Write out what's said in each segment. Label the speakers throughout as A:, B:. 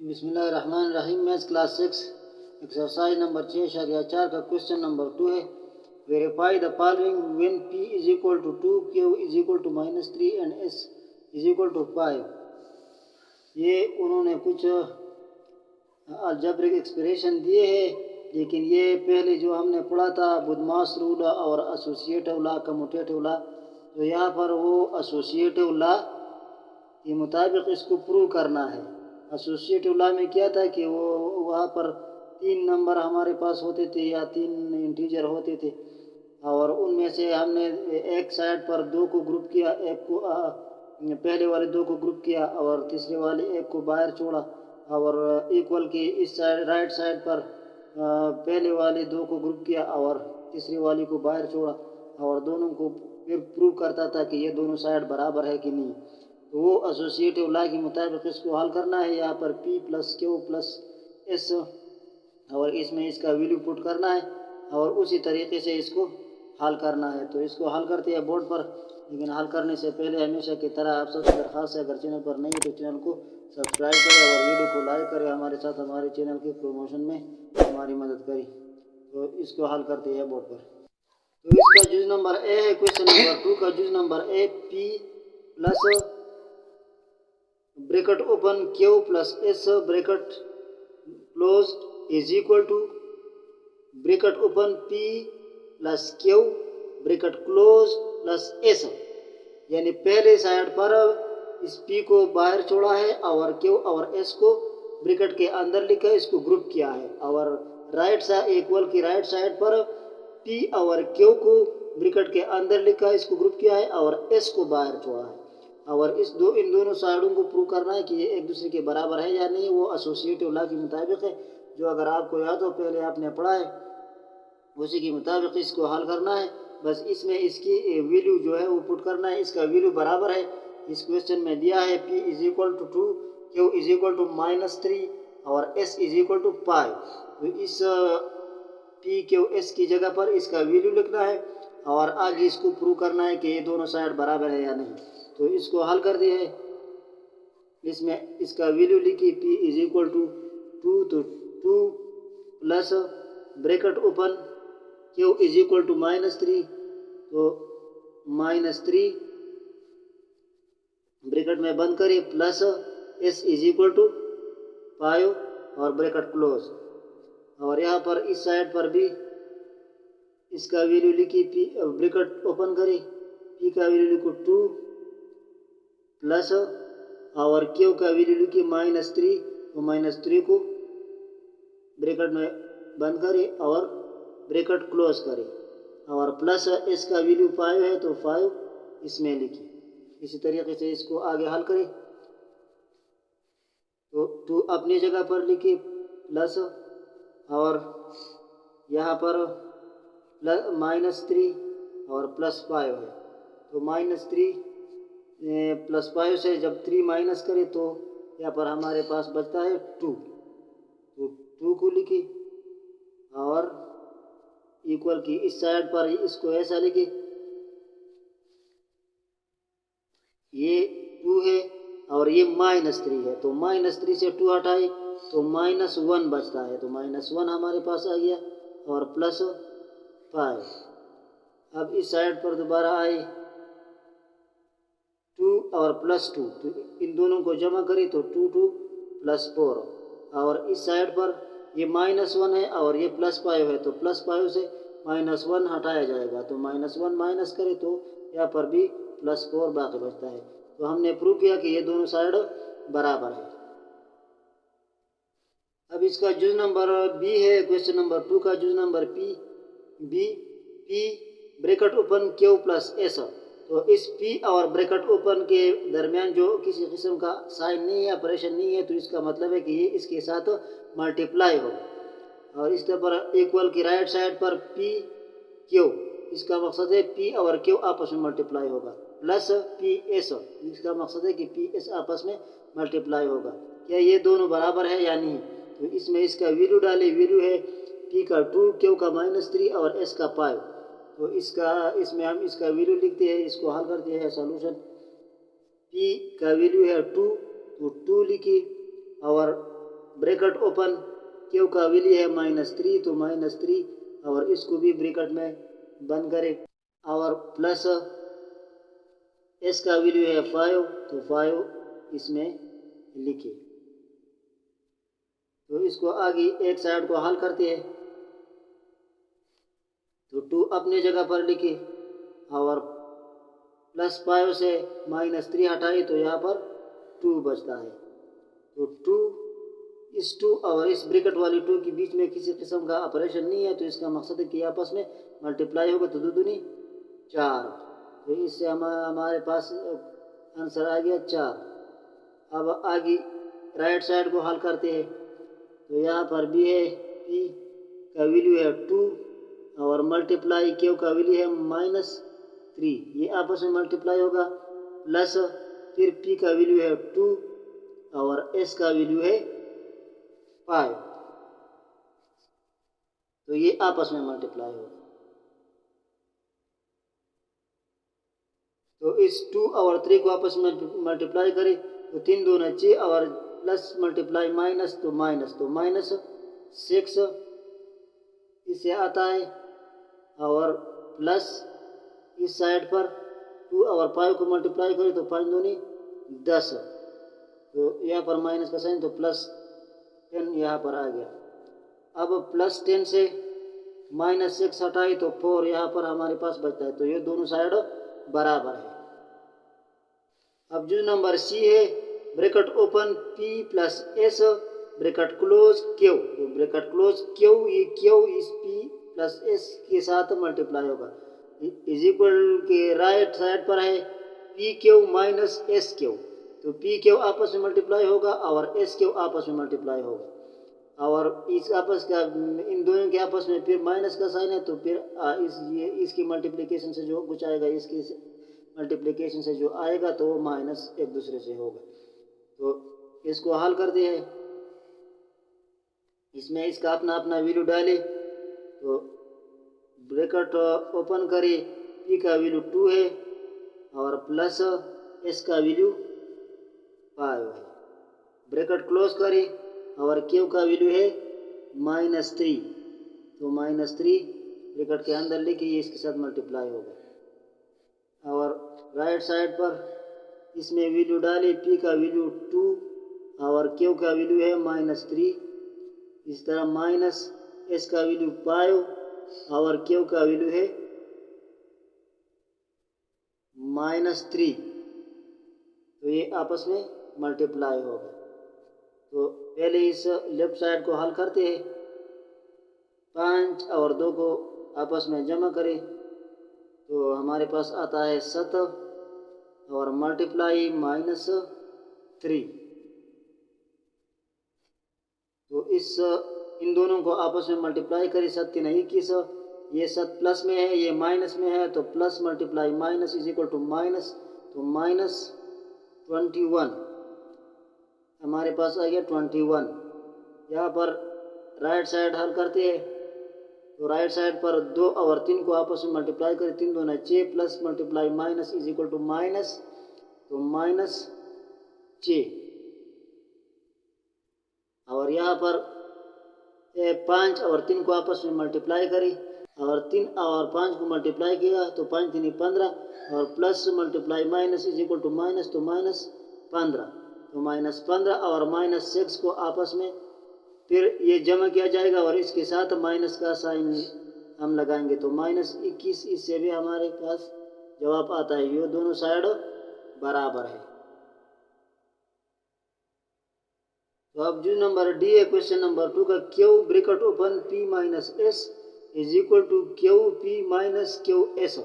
A: बिस्मिल्लाहिर्रहमानिर्रहीम। Maths class 6 exercise number 6/4 का question number 2 है। Verify the following when p is equal to 2, q is equal to -3 and s is equal to 5। ये उन्होंने कुछ algebraic expression दिए हैं, लेकिन ये पहले जो हमने पढ़ा था बुदमास रूल और एसोसिएटिव लॉ, कम्यूटेटिव लॉ, तो यहाँ पर वो एसोसिएटिव लॉ के मुताबिक इसको प्रूव करना है। एसोसिएटिव लॉ में क्या था कि वो वहाँ पर 3 नंबर हमारे पास होते थे या 3 इंटीजर होते थे, और उनमें से हमने एक साइड पर 2 को ग्रुप किया, एक को पहले वाले 2 को ग्रुप किया और तीसरे वाले एक को बाहर छोड़ा, और इक्वल की इस साइड राइट साइड पर पहले वाले 2 को ग्रुप किया और तीसरे वाले को बाहर छोड़ा, और दोनों को फिर प्रूव करता था कि ये दोनों साइड बराबर है कि नहीं। तो वो एसोसिएटिव लॉ के मुताबिक इसको हल करना है। यहाँ पर p plus Q plus S, और इसमें इसका वैल्यू पुट करना है और उसी तरीके से इसको हल करना है। तो इसको हल करते हैं बोर्ड पर, लेकिन हल करने से पहले हमेशा की तरह आप सबसे दरख्वास्त है, अगर चैनल पर नहीं है तो चैनल को सब्सक्राइब करें और वीडियो को लाइक करें, हमारे साथ हमारे चैनल के प्रमोशन में हमारी मदद करें। तो इसको हल करते हैं बोर्ड पर। तो इसका जुज नंबर ए है, क्वेश्चन नंबर 2 का जुज number A, p plus bracket open q plus s bracket close is equal to bracket open p plus q bracket close plus s। यानी पहले साइड पर इस p को बाहर छोड़ा है और q और s को ब्रैकेट के अंदर लिखा है, इसको ग्रुप किया है, और राइट साइड इक्वल की राइट साइड पर p और q को ब्रैकेट के अंदर लिखा है, इसको ग्रुप किया है, और s को बाहर छोड़ा है, और इन दोनों साइडों को प्रूव करना है कि ये एक दूसरे के बराबर है या नहीं। वो एसोसिएटिव लॉ के मुताबिक है, जो अगर आपको याद हो पहले आपने पढ़ा है, उसी के मुताबिक इसको हल करना है। बस इसमें इसकी वैल्यू जो है वो पुट करना है, इसका वैल्यू बराबर है। इस क्वेश्चन में दिया है p is equal to 2, q is equal to -3 और s इज इक्वल टू 5। तो इस p q s की जगह पर इसका वैल्यू लिखना है और आगे इसको प्रूव करना है कि ये दोनों साइड बराबर है या नहीं। तो इसको हल कर दिए, इसमें इसका वैल्यू लिखी p इज इक्वल टू 2, तो 2 plus bracket open q is equal to -3, तो -3 ब्रैकेट में बंद करिए plus s is equal to 5 और ब्रैकेट क्लोज, और यहाँ पर इस साइड पर भी इसका वैल्यू लिखी p ब्रैकेट ओपन करिए, p का वैल्यू लिखो 2 प्लस और q का वैल्यू लिखी -3, तो -3 को ब्रैकेट में बंद करें और ब्रैकेट क्लोज करें, और प्लस s का वैल्यू 5 है तो 5 इसमें लिखी। इसी तरीके से इसको आगे हल करें, तो 2 अपनी जगह पर लिखिए प्लस, और यहाँ पर -3 और +5 है, तो -3 प्लस 5 से जब 3 माइनस करें तो यहाँ पर हमारे पास बचता है 2, तो 2 को लिखी और इक्वल की इस साइड पर इसको ऐसा लिखी, ये 2 है और ये -3 है, तो -3 से 2 हटाए तो -1 बचता है, तो -1 हमारे पास आ गया और +5। अब इस साइड पर दोबारा आए 2 और +2, तो इन दोनों को जमा करें तो 2 +4, और इस साइड पर ये -1 है और ये +5 है, तो +5 से -1 हटाया जाएगा, तो -1 माइनस करें तो यहाँ पर भी +4 बाकी बचता है। तो हमने प्रूव किया कि ये दोनों साइड बराबर है। अब इसका जुज नंबर बी है, क्वेश्चन नंबर 2 का जुज number p bracket open q plus s। तो इस p और ब्रैकेट ओपन के दरमियान जो किसी किस्म का साइन नहीं है, ऑपरेशन नहीं है, तो इसका मतलब है कि ये इसके साथ मल्टीप्लाई होगा, और इस तरह पर इक्वल की राइट साइड पर p q, इसका मकसद है p और q आपस में मल्टीप्लाई होगा, प्लस p s, इसका मकसद है कि p s आपस में मल्टीप्लाई होगा। क्या ये दोनों बराबर है या नहीं? तो इसमें इसका वैल्यू डाले, वैल्यू है p का 2, q का -3 और s का 5। तो इसमें हम इसका वैल्यू लिखते हैं, इसको हल करते हैं। सॉल्यूशन p का वैल्यू है 2, तो 2 लिखी, और ब्रैकेट ओपन क्यू का वैल्यू है -3 तो -3 और इसको भी ब्रैकेट में बंद करें और प्लस एस का वैल्यू है 5 तो 5 इसमें लिखिए। तो इसको आगे एक साइड को हल करते हैं तो 2 अपने जगह पर लिखिए और +5 से -3 हटाए तो यहाँ पर 2 बचता है। तो 2 इस 2 और इस ब्रैकेट वाली 2 के बीच में किसी किस्म का ऑपरेशन नहीं है तो इसका मकसद है कि आपस में मल्टीप्लाई होगा तो 2 दूनी 4। तो इससे हमारे पास आंसर आ गया 4। अब आगे राइट साइड को हल करते हैं तो यहाँ पर भी है पी का वैल्यू है 2 और मल्टीप्लाई क्यू का वैल्यू है -3, ये आपस में मल्टीप्लाई होगा प्लस फिर पी का वैल्यू है 2 और एस का वैल्यू है 5 तो ये आपस में मल्टीप्लाई होगा। तो इस 2 और 3 को आपस में मल्टीप्लाई करें तो 3 2 9 6 और प्लस मल्टीप्लाई माइनस तो -6 इससे आता है और प्लस इस साइड पर 2 और 5 को मल्टीप्लाई करें तो 5 दूनी 10 तो यहाँ पर माइनस का साइन तो +10 यहाँ पर आ गया। अब +10 से -6 हटाए तो 4 यहाँ पर हमारे पास बचता है तो ये दोनों साइड बराबर है। अब जो नंबर सी है bracket open P + S bracket close Q तो ब्रैकेट क्लोज Q ये Q इस P + S के साथ मल्टीप्लाई होगा इज इक्वल के राइट साइड पर है PQ - SQ तो PQ आपस में मल्टीप्लाई होगा और SQ आपस में मल्टीप्लाई होगा और इस आपस का इन दोनों के आपस में फिर माइनस का साइन है तो फिर इसकी मल्टीप्लिकेशन से जो कुछ आएगा इसकी मल्टीप्लिकेशन से जो आएगा तो वो माइनस एक दूसरे से होगा। तो इसको हल करते हैं इसमें इसका अपना अपना वैल्यू डालें तो ब्रैकेट ओपन करें P का वैल्यू 2 है और प्लस S का वैल्यू 5 है। ब्रैकेट क्लोज करें और Q का वैल्यू है -3 तो -3 ब्रैकेट के अंदर लिखिए इसके साथ मल्टीप्लाई होगा और राइट साइड पर इसमें वैल्यू डालें P का वैल्यू 2 और Q का वैल्यू है -3 इस तरह माइनस S का वैल्यू 5 और Q का वैल्यू है -3 तो ये आपस में मल्टीप्लाई होगा। तो पहले इस लेफ्ट साइड को हल करते हैं 5 और 2 को आपस में जमा करें तो हमारे पास आता है 7 और मल्टीप्लाई -3 तो इन दोनों को आपस में मल्टीप्लाई करें 7 3 21 ये 7 प्लस में है ये माइनस में है तो plus multiply minus is equal to minus तो -21 हमारे पास आ गया 21। यहाँ पर राइट साइड हल करते हैं तो राइट साइड पर 2 और 3 को आपस में मल्टीप्लाई करें 3 2 9 6 plus multiply minus is equal to minus तो -6 और यहाँ पर 5 और 3 को आपस में मल्टीप्लाई करें और 3 और 5 को मल्टीप्लाई किया तो 5 3 15 और plus multiply minus is equal to minus तो -15 तो -15 और -6 को आपस में फिर ये जमा किया जाएगा और इसके साथ माइनस का साइन हम लगाएंगे तो -21 इससे भी हमारे पास जवाब आता है। ये दोनों साइड बराबर है। तो अब जो नंबर डी है क्वेश्चन नंबर 2 का Q bracket open P - S is equal to QP - QS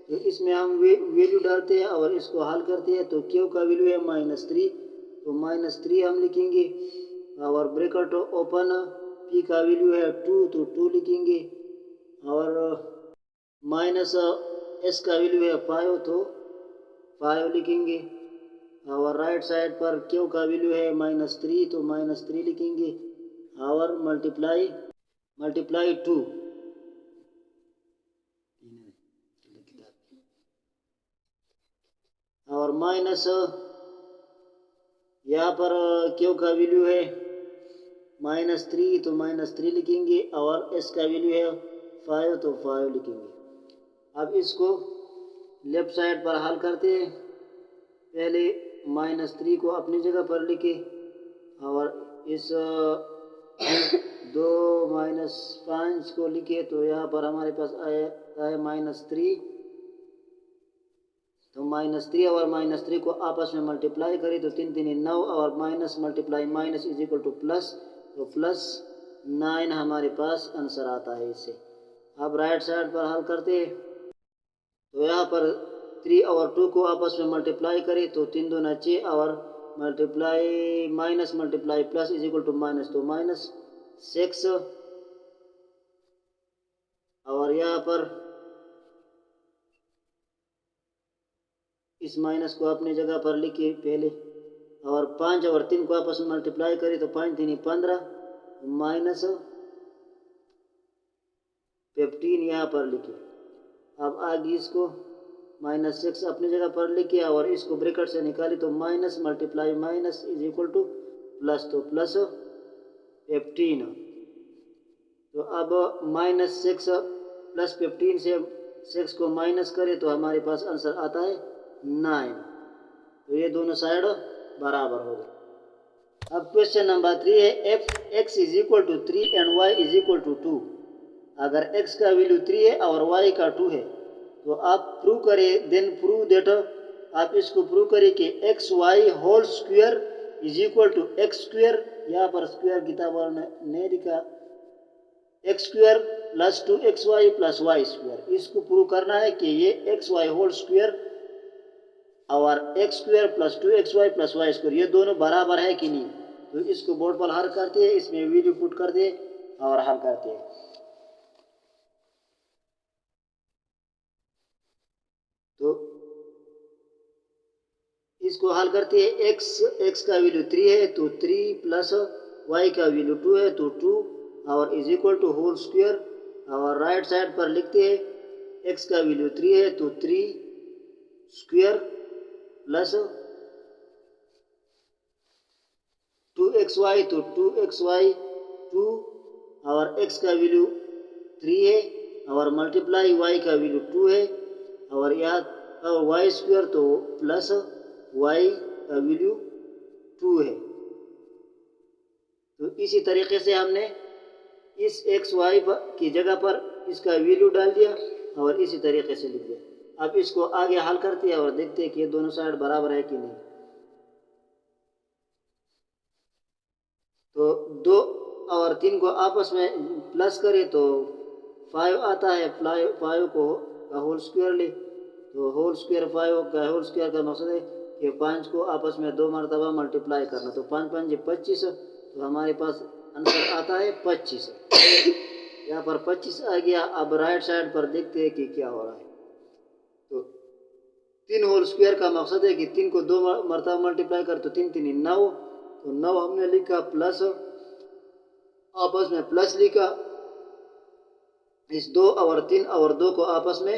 A: तो इसमें हम वैल्यू डालते हैं और इसको हल करते हैं तो Q का वैल्यू है -3 तो -3 हम लिखेंगे और ब्रैकेट ओपन P का वैल्यू है 2 तो 2 लिखेंगे और -S का वैल्यू है 5 तो 5 लिखेंगे और राइट साइड पर Q का वैल्यू है -3 तो -3 लिखेंगे और मल्टीप्लाई 2 और माइनस यहाँ पर Q का वैल्यू है -3 तो -3 लिखेंगे और s का वैल्यू है 5 तो 5 लिखेंगे। अब इसको लेफ्ट साइड पर हल करते हैं। पहले -3 को अपनी जगह पर लिखे और इस 2 -5 को लिखे तो यहाँ पर हमारे पास आया है -3। तो -3 और -3 को आपस में मल्टीप्लाई करें तो 3 3 9 और minus multiply minus is equal two plus, तो +9 हमारे पास आंसर आता है इससे। अब राइट साइड पर हल करते हैं तो यहाँ पर 3 और 2 को आपस में मल्टीप्लाई करें तो 3 दूना 6 और multiply minus multiply plus is equal to minus, तो -6 और यहाँ पर इस माइनस को अपनी जगह पर लिखिए पहले और 5 और 3 को आपस में मल्टीप्लाई करें तो 5 3 15 -15 यहाँ पर लिखिए। अब आगे इसको -6 अपनी जगह पर लिखिए और इसको ब्रैकेट से निकाली तो minus multiply minus is equal two plus, तो +15। तो अब -6 + 15 से 6 को माइनस करें तो हमारे पास आंसर आता है 9। तो ये दोनों साइड बराबर हो गए। अब क्वेश्चन नंबर 3 है f(x = 3 and y = 2)। अगर x का वैल्यू 3 है और y का 2 है तो आप प्रूव करें, देन प्रूव दैट, आप इसको प्रूव करें कि xy whole square is equal to X square, यहाँ पर स्क्वायर किताब ने लिखा X square plus 2xy plus Y square. इसको प्रूव करना है कि ये xy होल स्क्वायर और X square plus 2xy plus Y square ये दोनों बराबर है कि नहीं। तो इसको बोर्ड पर हल करते हैं, इसमें वैल्यू पुट करते हैं और हल करते हैं। तो इसको हल करते हैं। x का वैल्यू 3 है तो 3 प्लस y का वैल्यू 2 है तो 2 और is equal to whole square, और राइट साइड पर लिखते हैं x का वैल्यू 3 है तो 3 स्क्वायर प्लस 2xy तो 2xy 2 और x का वैल्यू 3 है और मल्टीप्लाई y का वैल्यू 2 है और यहाँ वाई स्क्वायर तो प्लस y का वैल्यू 2 है। तो इसी तरीके से हमने इस xy की जगह पर इसका वैल्यू डाल दिया और इसी तरीके से लिख दिया। अब इसको आगे हल करते हैं और देखते हैं कि ये दोनों साइड बराबर है कि नहीं। तो 2 और 3 को आपस में प्लस करें तो 5 आता है। 5 को का होल स्क्वायर ले तो होल स्क्वायर 5 का होल स्क्वायर का मकसद है कि 5 को आपस में 2 मरतबा मल्टीप्लाई करना, तो 5 5 25, तो हमारे पास आंसर आता है 25। यहाँ पर 25 आ गया। अब राइट साइड पर देखते हैं कि क्या हो रहा है। तो 3 होल स्क्वायर का मकसद है कि 3 को 2 मरतबा मल्टीप्लाई कर तो 3 3 9, तो 9 हमने लिखा प्लस आपस में प्लस लिखा, इस 2 और 3 और 2 को आपस में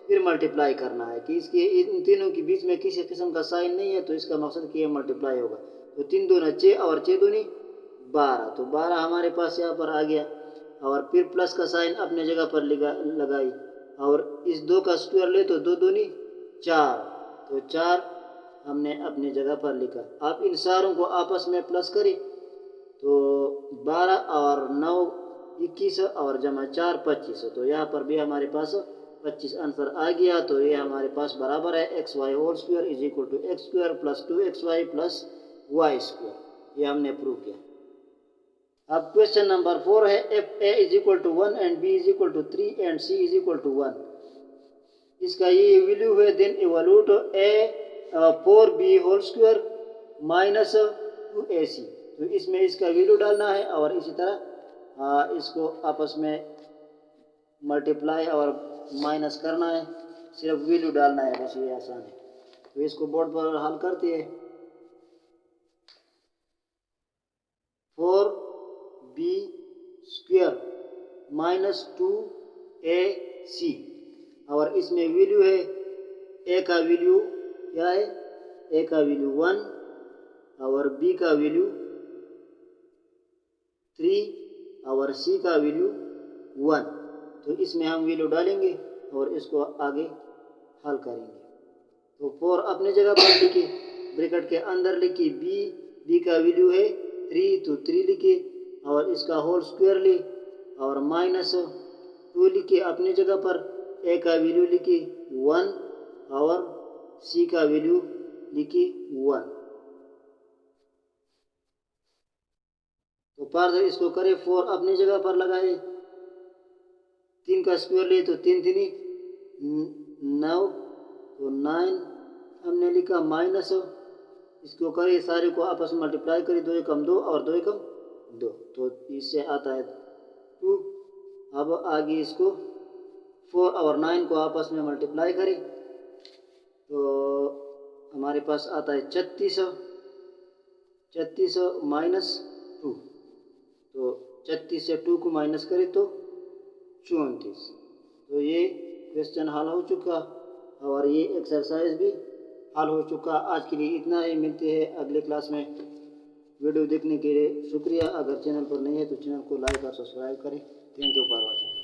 A: फिर मल्टीप्लाई करना है कि इसके इन तीनों के बीच में किसी किस्म का साइन नहीं है, तो इसका मकसद कि ये मल्टीप्लाई होगा। तो 3 दूना 6 और 6 दूनी 12, तो 12 हमारे पास यहाँ पर आ गया और फिर प्लस का साइन अपने जगह पर लगाई और इस 2 का स्क्वायर ले तो 2 दूनी 4, तो 4 हमने अपनी जगह पर लिखा। आप इन सारों को आपस में प्लस करें तो 12 और 9 21 और जमा 4 25, तो यहाँ पर भी हमारे पास 25 आंसर आ गया। तो ये हमारे पास बराबर है xy whole square is equal to X square plus 2xy plus Y square, ये हमने प्रूव किया। अब क्वेश्चन नंबर 4 है fa is equal to 1 and b is equal to 3 and c is equal to 1। इसका ये वैल्यू है, then evaluate a 4b whole square minus 2ac। तो इसमें इसका वैल्यू डालना है और इसी तरह इसको आपस में मल्टीप्लाई और माइनस करना है, सिर्फ वैल्यू डालना है, बस ये आसान है। तो इसको बोर्ड पर हल करते हैं। 4b स्क्वायर माइनस 2ac और इसमें वैल्यू है, a का वैल्यू क्या है, a का वैल्यू 1 और b का वैल्यू 3 और सी का वैल्यू 1। तो इसमें हम वैल्यू डालेंगे और इसको आगे हल करेंगे। तो 4 अपने जगह पर लिखिए, ब्रैकेट के अंदर लिखिए बी का वैल्यू है 3 तो 3 लिखिए और इसका होल स्क्वायर ले और -2 लिखिए अपनी जगह पर, ए का वैल्यू लिखिए 1 और सी का वैल्यू लिखिए 1। तो फर्दर इसको करें, 4 अपनी जगह पर लगाए, 3 का स्क्वायर ले तो 3 3 9 तो 9 हमने लिखा माइनस, इसको करें सारे को आपस में मल्टीप्लाई करें, 2 एकम 2 और 2 एकम 2 तो इससे आता है 2। अब आगे इसको 4 और 9 को आपस में मल्टीप्लाई करें तो हमारे पास आता है 36 माइनस 2, तो 36 से 2 को माइनस करें तो 34। तो ये क्वेश्चन हल हो चुका और ये एक्सरसाइज भी हल हो चुका। आज के लिए इतना ही, मिलते हैं अगले क्लास में। वीडियो देखने के लिए शुक्रिया। अगर चैनल पर नहीं है तो चैनल को लाइक और सब्सक्राइब करें। Thank you for watching.